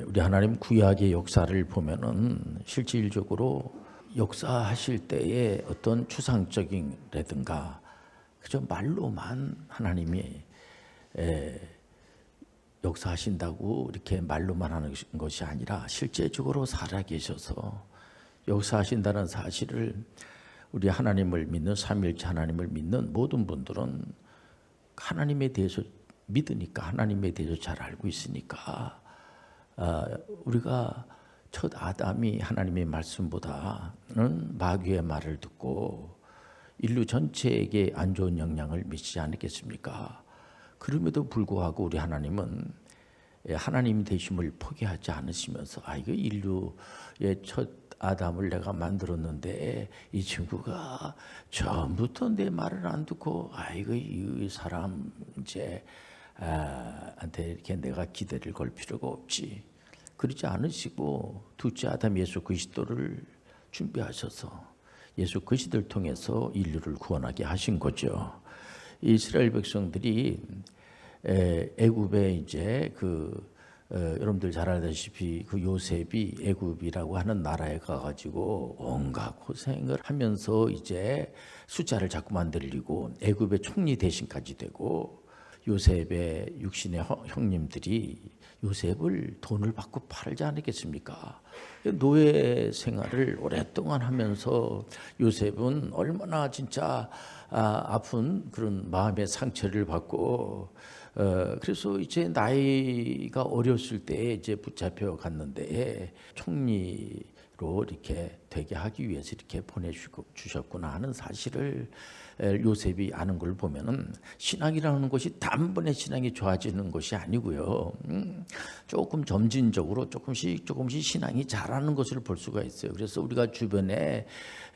우리 하나님 구약의 역사를 보면은 실질적으로 역사하실 때의 어떤 추상적인라든가 그저 말로만 하나님이 역사하신다고 이렇게 말로만 하는 것이 아니라 실제적으로 살아계셔서 역사하신다는 사실을 우리 하나님을 믿는 삼위일체 하나님을 믿는 모든 분들은 하나님에 대해서 믿으니까 하나님에 대해서 잘 알고 있으니까 우리가 첫 아담이 하나님의 말씀보다는 마귀의 말을 듣고 인류 전체에게 안 좋은 영향을 미치지 않겠습니까? 그럼에도 불구하고 우리 하나님은 하나님 되심을 포기하지 않으시면서 이거 인류의 첫 아담을 내가 만들었는데 이 친구가 처음부터 내 말을 안 듣고 이거 이 사람 이제 한테 이렇게 내가 기대를 걸 필요가 없지. 그러지 않으시고 둘째 아담 예수 그리스도를 준비하셔서 예수 그리스도를 통해서 인류를 구원하게 하신 거죠. 이스라엘 백성들이 애굽에 이제 여러분들 잘 알다시피 그 요셉이 애굽이라고 하는 나라에 가가지고 온갖 고생을 하면서 이제 숫자를 자꾸만 늘리고 애굽의 총리 대신까지 되고 요셉의 육신의 형님들이 요셉을 돈을 받고 팔지 않았겠습니까? 노예 생활을 오랫동안 하면서 요셉은 얼마나 진짜 아픈 그런 마음의 상처를 받고 그래서 이제 나이가 어렸을 때 이제 붙잡혀 갔는데 총리로 이렇게 되게 하기 위해서 이렇게 보내주셨구나 하는 사실을 요셉이 아는 걸 보면은 신앙이라는 것이 단번에 신앙이 좋아지는 것이 아니고요. 조금 점진적으로 조금씩 신앙이 자라는 것을 볼 수가 있어요. 그래서 우리가 주변에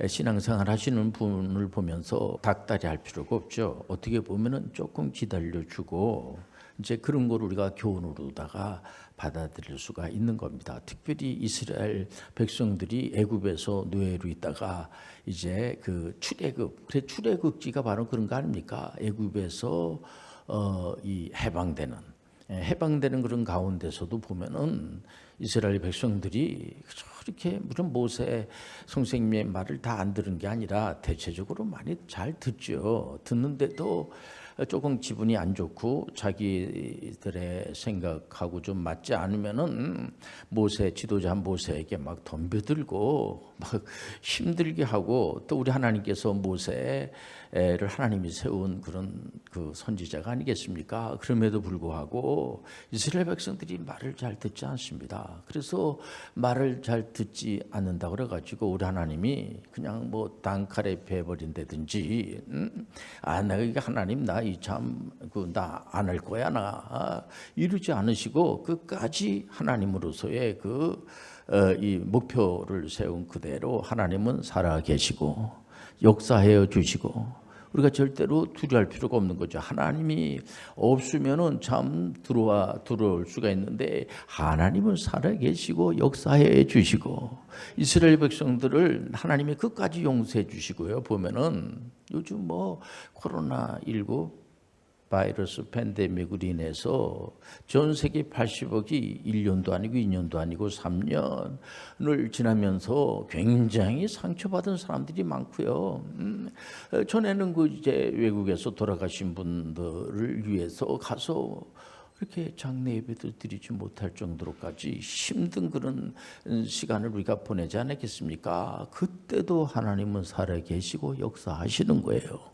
신앙생활 하시는 분을 보면서 닥달이 할 필요가 없죠. 어떻게 보면은 조금 기다려주고 이제 그런 걸 우리가 교훈으로다가 받아들일 수가 있는 겁니다. 특별히 이스라엘 백성들이 애굽에서 노예로 있다가 이제 그 출애굽기가 바로 그런 거 아닙니까? 애굽에서 이 해방되는 그런 가운데서도 보면은 이스라엘 백성들이 이렇게 무슨 모세 선생님의 말을 다 안 들은 게 아니라 대체적으로 많이 잘 듣죠. 듣는데도 조금 기분이 안 좋고 자기들의 생각하고 좀 맞지 않으면은 지도자 모세에게 막 덤벼들고 막 힘들게 하고 또 우리 하나님께서 모세를 하나님이 세운 그런 그 선지자가 아니겠습니까? 그럼에도 불구하고 이스라엘 백성들이 말을 잘 듣지 않습니다. 그래서 말을 잘 듣지 않는다 그래가지고 우리 하나님이 그냥 뭐 단칼에 베버린다든지 내가 이게 하나님 나 안 할 거야 이러지 않으시고 끝까지 하나님으로서의 이 목표를 세운 그대로 하나님은 살아계시고 역사해 주시고 우리가 절대로 두려워할 필요가 없는 거죠. 하나님이 없으면은 참 들어올 수가 있는데 하나님은 살아계시고 역사해 주시고 이스라엘 백성들을 하나님이 끝까지 용서해 주시고요. 보면은 요즘 코로나19 바이러스 팬데믹으로 인해서 전 세계 80억이 1년도 아니고 2년도 아니고 3년을 지나면서 굉장히 상처받은 사람들이 많고요. 전에는 이제 외국에서 돌아가신 분들을 위해서 가서 이렇게 장례 예배도 드리지 못할 정도로까지 힘든 그런 시간을 우리가 보내지 않았겠습니까? 그때도 하나님은 살아계시고 역사하시는 거예요.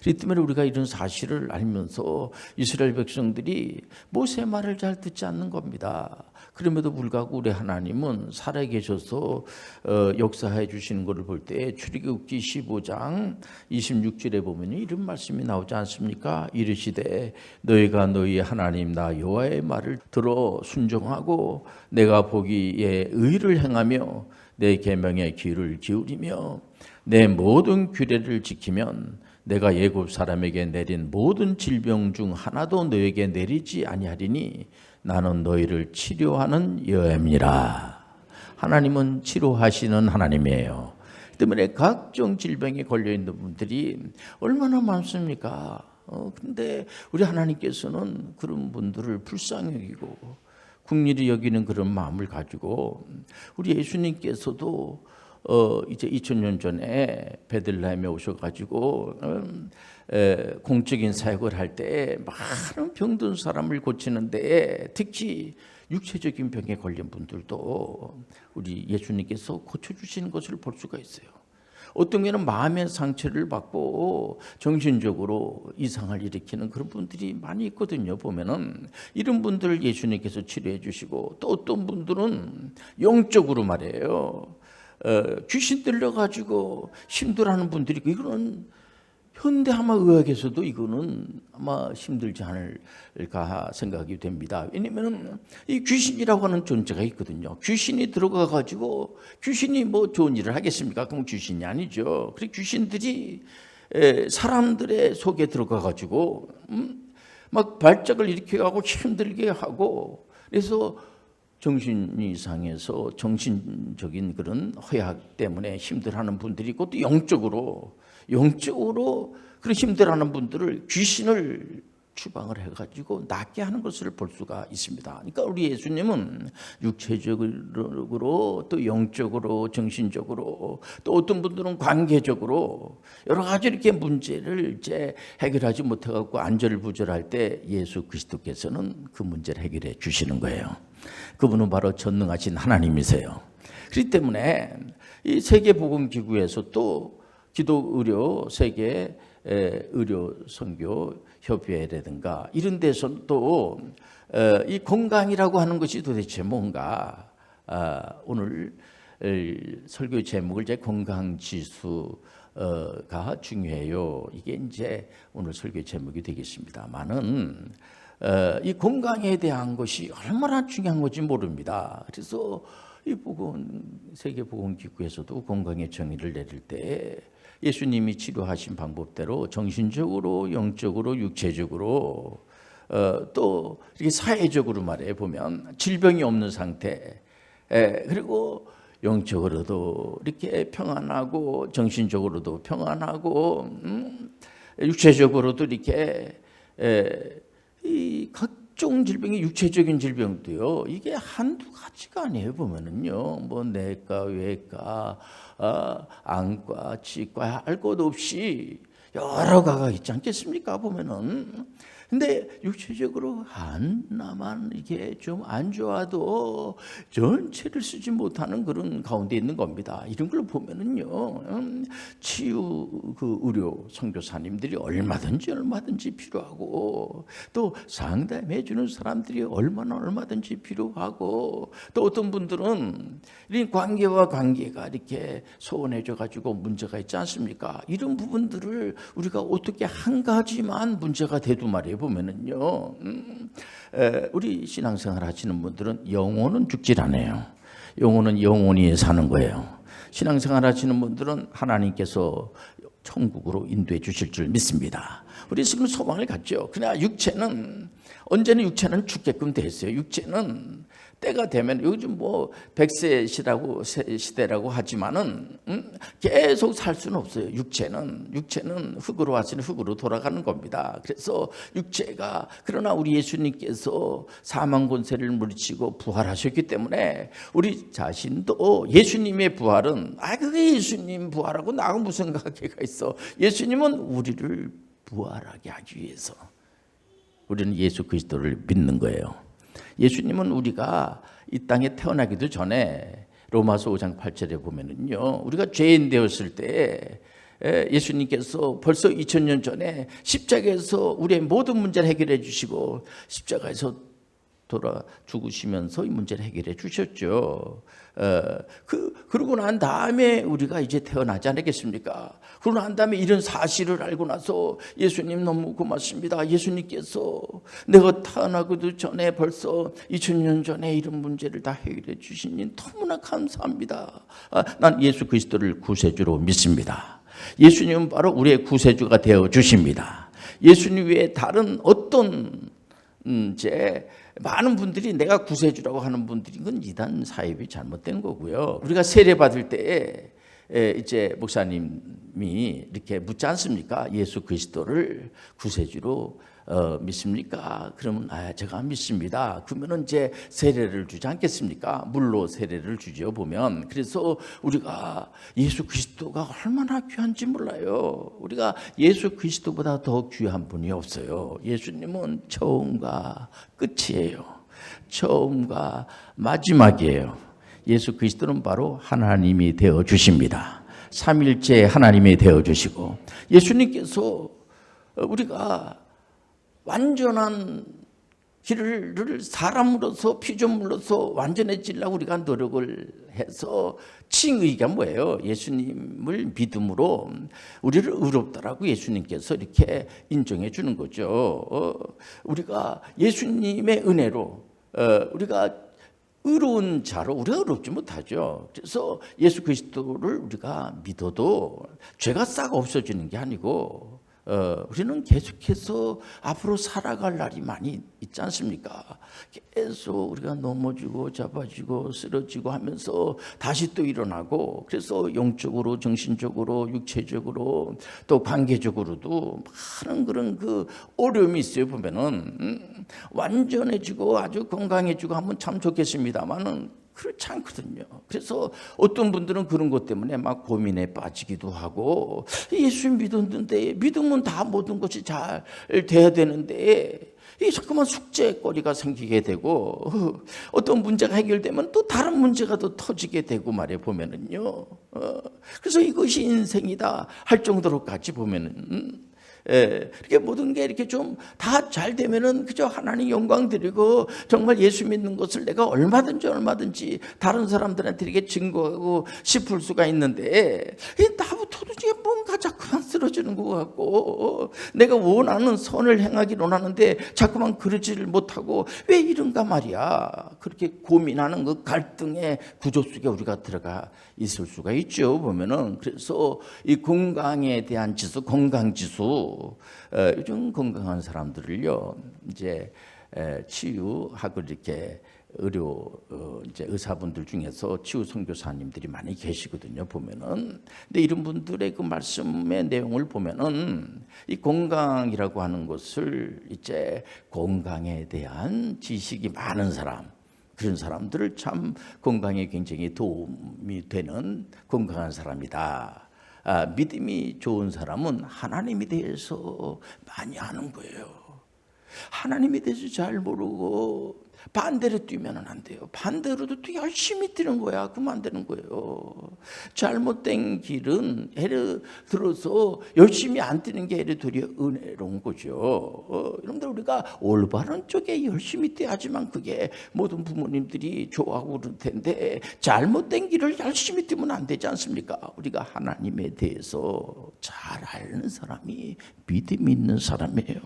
그렇기 때문에 우리가 이런 사실을 알면서 이스라엘 백성들이 모세의 말을 잘 듣지 않는 겁니다. 그럼에도 불구하고 우리 하나님은 살아계셔서 역사해 주시는 것을 볼 때 출애굽기 15장 26절에 보면 이런 말씀이 나오지 않습니까? 이르시되 너희가 너희 하나님 나 여호와의 말을 들어 순종하고 내가 보기에 의를 행하며 내 계명에 귀를 기울이며 내 모든 규례를 지키면 내가 애굽 사람에게 내린 모든 질병 중 하나도 너에게 내리지 아니하리니 나는 너희를 치료하는 여호와니라. 하나님은 치료하시는 하나님이에요. 때문에 각종 질병에 걸려 있는 분들이 얼마나 많습니까? 근데 우리 하나님께서는 그런 분들을 불쌍히 여기고 긍휼히 여기는 그런 마음을 가지고 우리 예수님께서도 이제 2000년 전에 베들레헴에 오셔가지고 공적인 사역을 할 때 많은 병든 사람을 고치는데 특히 육체적인 병에 걸린 분들도 우리 예수님께서 고쳐주시는 것을 볼 수가 있어요. 어떤 경우는 마음의 상처를 받고 정신적으로 이상을 일으키는 그런 분들이 많이 있거든요. 보면은 이런 분들을 예수님께서 치료해 주시고, 또 어떤 분들은 영적으로 말이에요. 귀신 들려가지고 힘들어하는 분들이, 이거는 현대아마 의학에서도 이거는 아마 힘들지 않을까 생각이 됩니다. 왜냐하면 이 귀신이라고 하는 존재가 있거든요. 귀신이 들어가가지고, 귀신이 뭐 좋은 일을 하겠습니까? 그럼 귀신이 아니죠. 그래서 귀신들이 사람들의 속에 들어가가지고 막 발작을 일으켜가고 힘들게 하고, 그래서 정신이 상해서 정신적인 그런 허약 때문에 힘들어하는 분들이 있고, 또 영적으로 그런 힘들어하는 분들을 귀신을 추방을 해가지고 낫게 하는 것을 볼 수가 있습니다. 그러니까 우리 예수님은 육체적으로 또 영적으로 정신적으로 또 어떤 분들은 관계적으로 여러 가지 이렇게 문제를 이제 해결하지 못해갖고 안절부절할 때 예수 그리스도께서는 그 문제를 해결해 주시는 거예요. 그분은 바로 전능하신 하나님이세요. 그렇기 때문에 이 세계보건기구에서 또 기독의료 세계 의료 선교 협회라든가 이런 데서 또 이 건강이라고 하는 것이 도대체 뭔가, 오늘 설교 제목을 이제 건강 지수가 중요해요. 이게 이제 오늘 설교 제목이 되겠습니다만은 이 건강에 대한 것이 얼마나 중요한 건지 모릅니다. 그래서 이 세계보건기구에서도 건강의 정의를 내릴 때 예수님이 치료하신 방법대로 정신적으로, 영적으로, 육체적으로 또 이렇게 사회적으로 말해 보면 질병이 없는 상태, 그리고 영적으로도 이렇게 평안하고 정신적으로도 평안하고 육체적으로도 이렇게 이 각종 질병이, 육체적인 질병도요, 이게 한두 가지가 아니에요. 보면은요, 뭐 내과, 외과, 안과, 치과 할 것 없이 여러 가가 있지 않겠습니까? 보면은. 근데 육체적으로 하나만 이게 좀 안 좋아도 전체를 쓰지 못하는 그런 가운데 있는 겁니다. 이런 걸 보면은요, 치유 그 의료 선교사님들이 얼마든지 필요하고, 또 상담해 주는 사람들이 얼마든지 필요하고, 또 어떤 분들은 이런 관계와 관계가 이렇게 소원해져 가지고 문제가 있지 않습니까? 이런 부분들을 우리가 어떻게 한 가지만 문제가 돼도 말이에요, 보면은요, 우리 신앙생활 하시는 분들은 영혼은 죽질 않아요. 영혼은 영원히 사는 거예요. 신앙생활 하시는 분들은 하나님께서 천국으로 인도해 주실 줄 믿습니다. 우리 지금 소망을 갖죠. 그러나 언제나 육체는 죽게끔 돼 있어요. 육체는 때가 되면, 요즘 뭐 100세 시대라고 하지만은 계속 살 수는 없어요. 육체는 흙으로 왔으니 흙으로 돌아가는 겁니다. 그래서 육체가, 그러나 우리 예수님께서 사망 권세를 물리치고 부활하셨기 때문에 우리 자신도 예수님의 부활은, 그게 예수님 부활하고 나하고 무슨 관계가 있어? 예수님은 우리를 부활하게 하기 위해서 우리는 예수 그리스도를 믿는 거예요. 예수님은 우리가 이 땅에 태어나기도 전에 로마서 5장 8절에 보면은요, 우리가 죄인 되었을 때 예수님께서 벌써 2000년 전에 십자가에서 우리의 모든 문제를 해결해 주시고 십자가에서 돌아 죽으시면서 이 문제를 해결해 주셨죠. 그러고 난 다음에 우리가 이제 태어나지 않겠습니까? 그러고 난 다음에 이런 사실을 알고 나서 예수님 너무 고맙습니다. 예수님께서 내가 태어나기도 전에 벌써 2000년 전에 이런 문제를 다 해결해 주시니 너무나 감사합니다. 난 예수 그리스도를 구세주로 믿습니다. 예수님은 바로 우리의 구세주가 되어 주십니다. 예수님 외에 다른 어떤 많은 분들이 내가 구세주라고 하는 분들이, 이건 이단 사입이 잘못된 거고요. 우리가 세례 받을 때 이제 목사님이 이렇게 묻지 않습니까? 예수 그리스도를 구세주로 믿습니까? 그러면 제가 믿습니다. 그러면은 이제 세례를 주지 않겠습니까? 물로 세례를 주죠. 보면 그래서 우리가 예수 그리스도가 얼마나 귀한지 몰라요. 우리가 예수 그리스도보다 더 귀한 분이 없어요. 예수님은 처음과 끝이에요. 처음과 마지막이에요. 예수 그리스도는 바로 하나님이 되어 주십니다. 삼일째 하나님이 되어 주시고 예수님께서 우리가 완전한 길을 사람으로서 피조물로서 완전해지려고 우리가 노력을 해서 칭의가 뭐예요? 예수님을 믿음으로 우리를 의롭다라고 예수님께서 이렇게 인정해 주는 거죠. 우리가 예수님의 은혜로 우리가 의로운 자로 우리가 의롭지 못하죠. 그래서 예수 그리스도를 우리가 믿어도 죄가 싹 없어지는 게 아니고 우리는 계속해서 앞으로 살아갈 날이 많이 있지 않습니까? 계속 우리가 넘어지고 잡아지고 쓰러지고 하면서 다시 또 일어나고 그래서 영적으로 정신적으로 육체적으로 또 관계적으로도 많은 그런 그 어려움이 있어요. 보면은 완전해지고 아주 건강해지고 하면 참 좋겠습니다만은 그렇지 않거든요. 그래서 어떤 분들은 그런 것 때문에 막 고민에 빠지기도 하고 예수 믿었는데 믿으면 다 모든 것이 잘 돼야 되는데 자꾸만 숙제거리가 생기게 되고 어떤 문제가 해결되면 또 다른 문제가 또 터지게 되고 말해 보면은요. 그래서 이것이 인생이다 할 정도로까지 보면은 이렇게 모든 게 이렇게 좀 다 잘 되면은 그저 하나님 영광 드리고 정말 예수 믿는 것을 내가 얼마든지 다른 사람들한테 이렇게 증거하고 싶을 수가 있는데 나부터도 이제 뭔가 자꾸만 쓰러지는 것 같고 내가 원하는 선을 행하기로 하는데 자꾸만 그러지를 못하고 왜 이런가 말이야. 그렇게 고민하는 그 갈등의 구조 속에 우리가 들어가 있을 수가 있죠. 보면은 그래서 이 건강에 대한 지수, 건강 지수 요즘 건강한 사람들을요 이제 치유하고 이렇게 의료 이제 의사분들 중에서 치유 선교사님들이 많이 계시거든요. 보면은 근데 이런 분들의 그 말씀의 내용을 보면은 이 건강이라고 하는 것을 이제 건강에 대한 지식이 많은 사람 그런 사람들을 참 건강에 굉장히 도움이 되는 건강한 사람이다. 믿음이 좋은 사람은 하나님에 대해서 많이 아는 거예요. 하나님에 대해서 잘 모르고 반대로 뛰면 안 돼요. 반대로도 또 열심히 뛰는 거야. 그러면 안 되는 거예요. 잘못된 길은 예를 들어서 열심히 안 뛰는 게 예를 들어 은혜로운 거죠. 여러분들 우리가 올바른 쪽에 열심히 뛰어야지만 그게 모든 부모님들이 좋아하고 그럴 텐데 잘못된 길을 열심히 뛰면 안 되지 않습니까? 우리가 하나님에 대해서 잘 아는 사람이 믿음이 있는 사람이에요.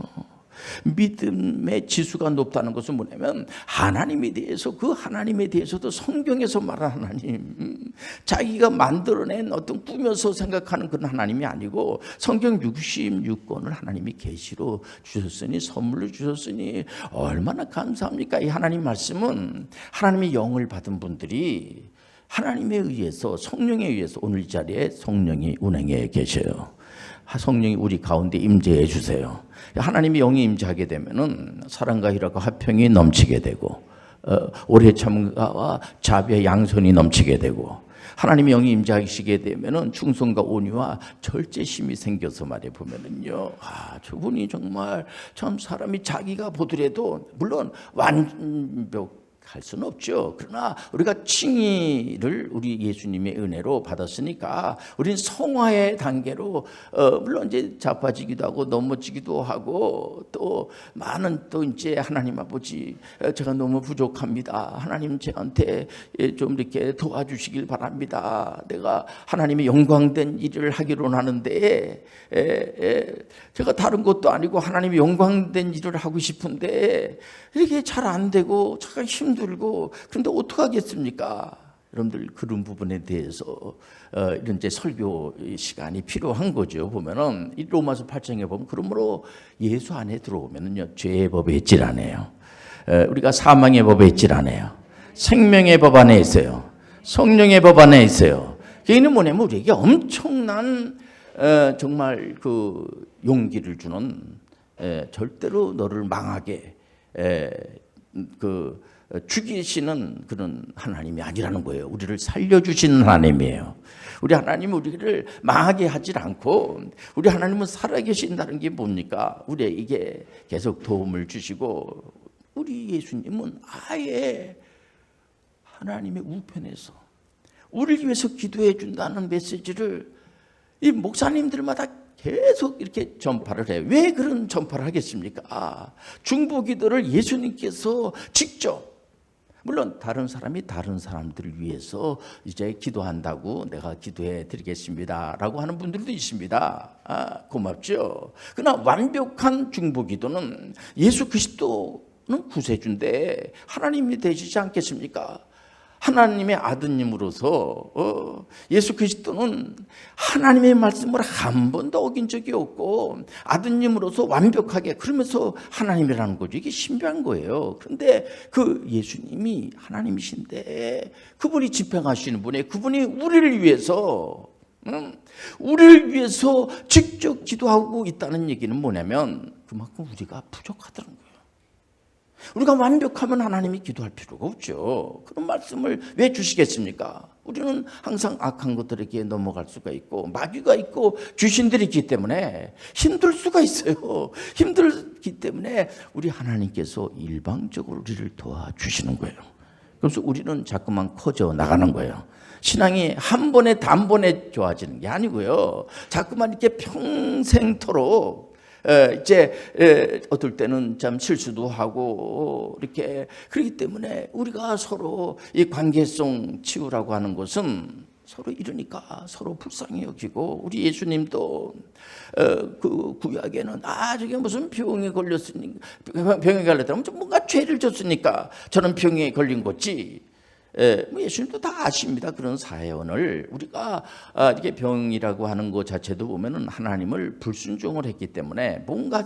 믿음의 지수가 높다는 것은 뭐냐면 하나님에 대해서 그 하나님에 대해서도 성경에서 말하는 하나님 자기가 만들어낸 어떤 꾸며서 생각하는 그런 하나님이 아니고 성경 66권을 하나님이 계시로 주셨으니 선물로 주셨으니 얼마나 감사합니까? 이 하나님 말씀은 하나님의 영을 받은 분들이 하나님에 의해서 성령에 의해서 오늘 이 자리에 성령이 운행해 계셔요. 성령이 우리 가운데 임재해 주세요. 하나님이 영이 임재하게 되면은 사랑과 희락과 화평이 넘치게 되고 오래 참음과 자비의 양손이 넘치게 되고 하나님의 영이 임재하시게 되면은 충성과 온유와 절제심이 생겨서 말해 보면은요. 저분이 정말 참 사람이 자기가 보더라도 물론 할 수는 없죠. 그러나 우리가 칭의를 우리 예수님의 은혜로 받았으니까 우리는 성화의 단계로 물론 이제 자빠지기도 하고 넘어지기도 하고 또 많은 또 이제 하나님 아버지 제가 너무 부족합니다. 하나님 저한테 좀 이렇게 도와주시길 바랍니다. 내가 하나님의 영광된 일을 하기로 하는데 제가 다른 것도 아니고 하나님의 영광된 일을 하고 싶은데 이렇게 잘 안 되고 잠깐 힘들고 그런데 어떡하겠습니까? 여러분들 그런 부분에 대해서 이런 이제 설교 시간이 필요한 거죠. 보면은 이 로마서 8장에 보면 그러므로 예수 안에 들어오면은요 죄의 법에 있질 않아요. 우리가 사망의 법에 있질 않아요. 생명의 법 안에 있어요. 성령의 법 안에 있어요. 그게는 뭐냐면 우리에게 엄청난 정말 그 용기를 주는 절대로 너를 망하게 죽이시는 그런 하나님이 아니라는 거예요. 우리를 살려주시는 하나님이에요. 우리 하나님은 우리를 망하게 하질 않고, 우리 하나님은 살아계신다는 게 뭡니까? 우리에게 계속 도움을 주시고, 우리 예수님은 아예 하나님의 우편에서 우리를 위해서 기도해 준다는 메시지를 이 목사님들마다 계속 이렇게 전파를 해요. 왜 그런 전파를 하겠습니까? 중보기도를 예수님께서 직접, 물론 다른 사람이 다른 사람들을 위해서 이제 기도한다고 내가 기도해 드리겠습니다라고 하는 분들도 있습니다. 고맙죠. 그러나 완벽한 중보기도는 예수 그리스도는 구세주인데 하나님이 되시지 않겠습니까? 하나님의 아드님으로서 예수 그리스도는 하나님의 말씀을 한 번도 어긴 적이 없고 아드님으로서 완벽하게, 그러면서 하나님이라는 거죠. 이게 신비한 거예요. 그런데 그 예수님이 하나님이신데 그분이 집행하시는 분이, 그분이 우리를 위해서 직접 기도하고 있다는 얘기는 뭐냐면 그만큼 우리가 부족하다는 거예요. 우리가 완벽하면 하나님이 기도할 필요가 없죠. 그런 말씀을 왜 주시겠습니까? 우리는 항상 악한 것들에게 넘어갈 수가 있고 마귀가 있고 귀신들이 있기 때문에 힘들 수가 있어요. 힘들기 때문에 우리 하나님께서 일방적으로 우리를 도와주시는 거예요. 그래서 우리는 자꾸만 커져 나가는 거예요. 신앙이 한 번에 단번에 좋아지는 게 아니고요. 자꾸만 이렇게 평생토록 이제 어떨 때는 참 실수도 하고 이렇게, 그렇기 때문에 우리가 서로 이 관계성 치유라고 하는 것은 서로 이러니까 서로 불쌍히 여기고, 우리 예수님도 그 구약에는 저게 무슨 병에 걸렸으니까, 병에 걸렸다면 뭔가 죄를 졌으니까 저는 병에 걸린 거지. 예수님도 다 아십니다. 그런 사연을. 우리가 이게 병이라고 하는 것 자체도 보면은 하나님을 불순종을 했기 때문에, 뭔가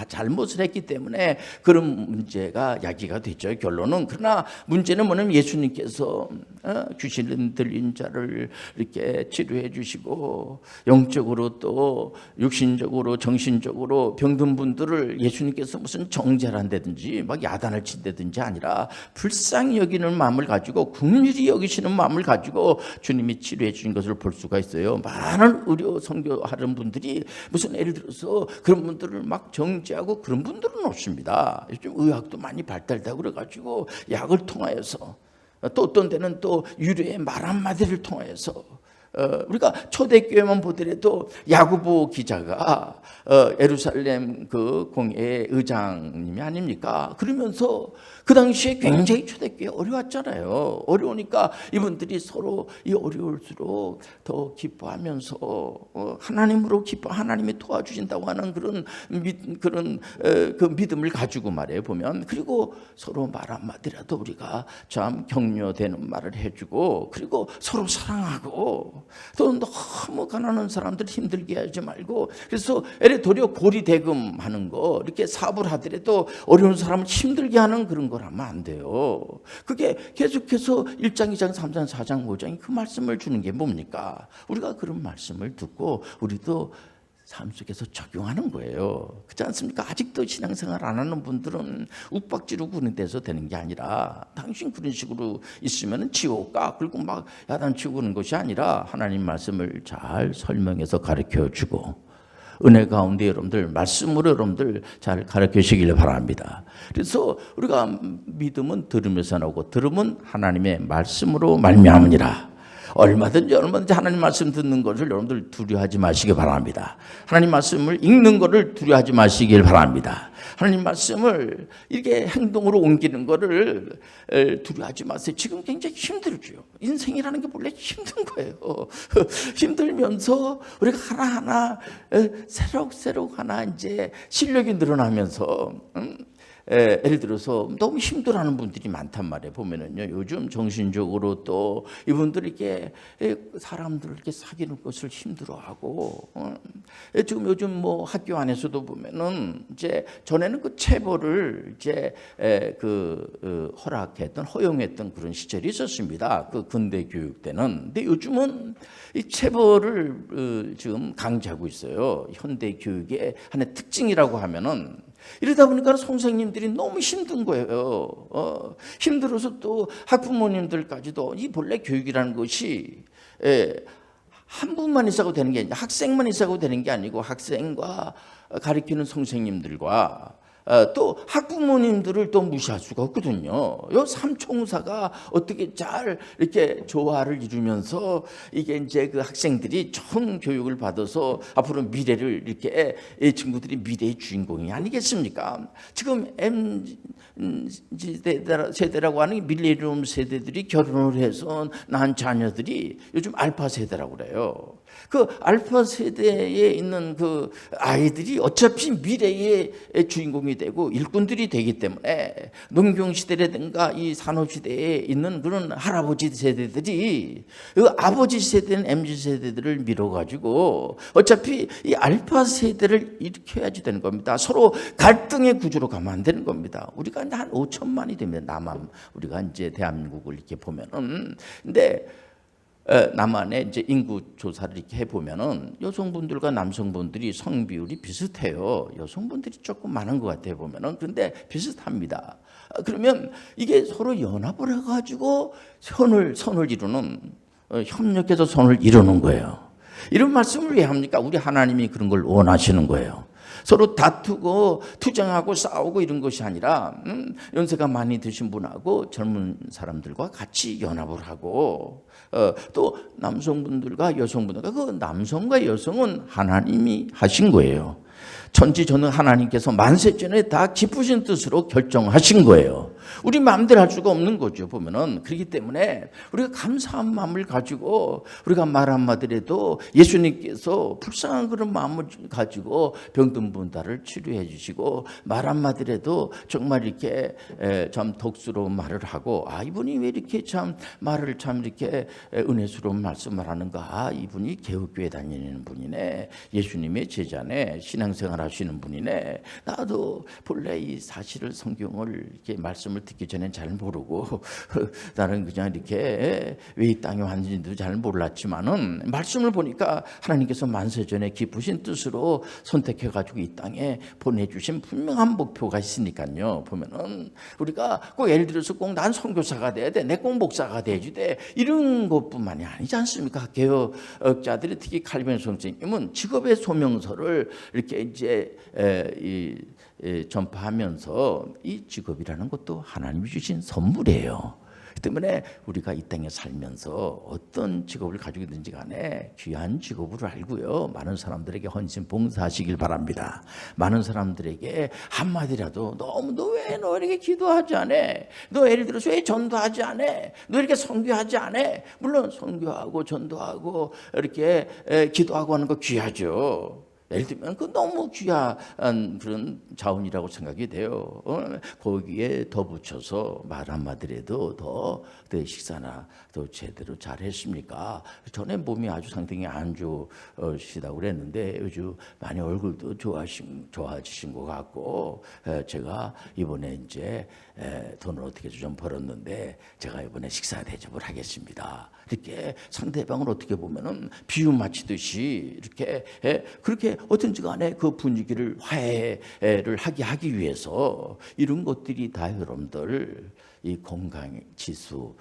잘못을 했기 때문에 그런 문제가 야기가 됐죠, 결론은. 그러나 문제는 뭐냐면 예수님께서 귀신 들린 자를 이렇게 치료해 주시고, 영적으로 또 육신적으로 정신적으로 병든 분들을 예수님께서 무슨 정죄를 한다든지 막 야단을 친다든지 아니라 불쌍히 여기는 마음을 가지고, 긍휼히 여기시는 마음을 가지고 주님이 치료해 주신 것을 볼 수가 있어요. 많은 의료 선교하는 분들이 무슨 예를 들어서 그런 분들을 막 정죄하고 그런 분들은 없습니다. 요즘 의학도 많이 발달되고 그래가지고 약을 통하여서, 또 어떤 데는 또 유래의 말 한마디를 통하여서, 우리가 초대교회만 보더라도 야고보 기자가 예루살렘 그 공회의 의장님이 아닙니까? 그러면서 그 당시에 굉장히 초대교회 어려웠잖아요. 어려우니까 이분들이 서로 이 어려울수록 더 기뻐하면서 하나님으로 하나님이 도와주신다고 하는 그런 그 믿음을 가지고 말해요, 보면. 그리고 서로 말 한마디라도 우리가 참 격려되는 말을 해주고, 그리고 서로 사랑하고, 또 너무 가난한 사람들 힘들게 하지 말고, 그래서 도리어 고리대금 하는 거, 이렇게 사업을 하더라도 어려운 사람을 힘들게 하는 그런 걸 하면 안 돼요. 그게 계속해서 1장, 2장, 3장, 4장, 5장이 그 말씀을 주는 게 뭡니까? 우리가 그런 말씀을 듣고 우리도 삶 속에서 적용하는 거예요. 그렇지 않습니까? 아직도 신앙생활 안 하는 분들은 욱박지르고 그런 데서 되는 게 아니라, 당신 그런 식으로 있으면 지옥 가, 그리고 막 야단치고 그런 것이 아니라 하나님 말씀을 잘 설명해서 가르쳐주고, 은혜 가운데 여러분들 말씀으로 여러분들 잘 가르치시길 바랍니다. 그래서 우리가 믿음은 들으면서 나오고 들음은 하나님의 말씀으로 말미암으니라. 얼마든지 하나님 말씀 듣는 것을 여러분들 두려워하지 마시기 바랍니다. 하나님 말씀을 읽는 것을 두려워하지 마시길 바랍니다. 하나님 말씀을 이렇게 행동으로 옮기는 것을 두려워하지 마세요. 지금 굉장히 힘들죠. 인생이라는 게 원래 힘든 거예요. 힘들면서 우리가 하나하나 새록새록 하나 이제 실력이 늘어나면서 예를 들어서 너무 힘들어하는 분들이 많단 말이에요. 보면은요, 요즘 정신적으로 또 이분들이 이렇게 사람들을 이렇게 사귀는 것을 힘들어하고, 지금 요즘 뭐 학교 안에서도 보면은 이제 전에는 그 체벌을 이제 허용했던 그런 시절이 있었습니다. 그 근대 교육 때는. 근데 요즘은 이 체벌을 지금 강조하고 있어요. 현대 교육의 하나의 특징이라고 하면은. 이러다 보니까 선생님들이 너무 힘든 거예요. 힘들어서 또 학부모님들까지도 이 본래 교육이라는 것이 한 분만 있어도 되는 게 아니라 학생만 있어도 되는 게 아니고 학생과 가르치는 선생님들과 또 학부모님들을 또 무시할 수가 없거든요. 요 삼총사가 어떻게 잘 이렇게 조화를 이루면서 이게 이제 그 학생들이 좋은 교육을 받아서 앞으로 미래를 이렇게 이 친구들이 미래의 주인공이 아니겠습니까? 지금 MZ 세대라고 하는 밀레니엄 세대들이 결혼을 해서 낳은 자녀들이 요즘 알파 세대라고 그래요. 그 알파 세대에 있는 그 아이들이 어차피 미래의 주인공이 되고 일꾼들이 되기 때문에 농경 시대라든가 이 산업 시대에 있는 그런 할아버지 세대들이 그 아버지 세대는 MZ 세대들을 밀어가지고 어차피 이 알파 세대를 일으켜야지 되는 겁니다. 서로 갈등의 구조로 가면 안 되는 겁니다. 우리가 한 5천만이 됩니다. 남한 우리가 이제 대한민국을 이렇게 보면은 근데 남한의 이제 인구 조사를 이렇게 해보면은 여성분들과 남성분들이 성 비율이 비슷해요. 여성분들이 조금 많은 것 같아요 보면은. 그런데 비슷합니다. 그러면 이게 서로 연합을 해가지고 선을 이루는 협력해서 선을 이루는 거예요. 이런 말씀을 왜 합니까? 우리 하나님이 그런 걸 원하시는 거예요. 서로 다투고 투쟁하고 싸우고 이런 것이 아니라 연세가 많이 드신 분하고 젊은 사람들과 같이 연합을 하고 또 남성분들과 여성분들과 그 남성과 여성은 하나님이 하신 거예요. 천지전능 하나님께서 만세전에 다 기쁘신 뜻으로 결정하신 거예요. 우리 마음대로 할 수가 없는 거죠 보면은. 그렇기 때문에 우리가 감사한 마음을 가지고 우리가 말 한마디라도 예수님께서 불쌍한 그런 마음을 가지고 병든 분들을 치료해 주시고 말 한마디라도 정말 이렇게 참 덕스러운 말을 하고 이분이 왜 이렇게 참 말을 참 이렇게 은혜스러운 말씀을 하는가. 이분이 개혁교회 다니는 분이네. 예수님의 제자네. 신앙생활 하시는 분이네. 나도 본래 이 사실을 성경을 이렇게 말씀을 듣기 전엔 잘 모르고 나는 그냥 이렇게 왜 이 땅에 왔는지도 잘 몰랐지만은 말씀을 보니까 하나님께서 만세전에 기쁘신 뜻으로 선택해 가지고 이 땅에 보내주신 분명한 목표가 있으니까요. 보면은 우리가 꼭 예를 들어서 꼭 난 선교사가 돼야 돼, 내 꼭 목사가 돼야지 돼 이런 것뿐만이 아니지 않습니까? 개혁자들이 특히 칼빈 선생님은 직업의 소명서를 이렇게 이제 전파하면서 이 직업이라는 것도 하나님이 주신 선물이에요. 그 때문에 우리가 이 땅에 살면서 어떤 직업을 가지고 있든지 간에 귀한 직업으로 알고요. 많은 사람들에게 헌신 봉사하시길 바랍니다. 많은 사람들에게 한마디라도 너 왜 너 이렇게 기도하지 않아? 너 예를 들어서 왜 전도하지 않아? 너 이렇게 선교하지 않아? 물론 선교하고 전도하고 이렇게 기도하고 하는 거 귀하죠. 예를 들면 그 너무 귀한 그런 자원이라고 생각이 돼요. 거기에 더 붙여서 말 한마디라도 더 식사나 더 제대로 잘 했습니까? 전에 몸이 아주 상당히 안 좋으시다고 그랬는데 요즘 많이 얼굴도 좋아지신 것 같고 제가 이번에 이제 돈을 어떻게 좀 벌었는데 제가 이번에 식사 대접을 하겠습니다. 이렇게 상대방을 어떻게 보면은 비유 맞추듯이 이렇게 그렇게 어떤지 간에 그 분위기를 화해를 하기 위해서 이런 것들이 다 여러분들 이 건강 지수를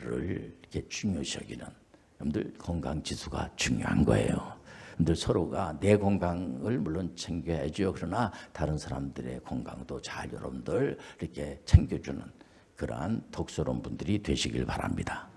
이렇게 중요시 여기는 여러분들 건강 지수가 중요한 거예요. 여러분들 서로가 내 건강을 물론 챙겨야죠. 그러나 다른 사람들의 건강도 잘 여러분들 이렇게 챙겨주는 그러한 덕스러운 분들이 되시길 바랍니다.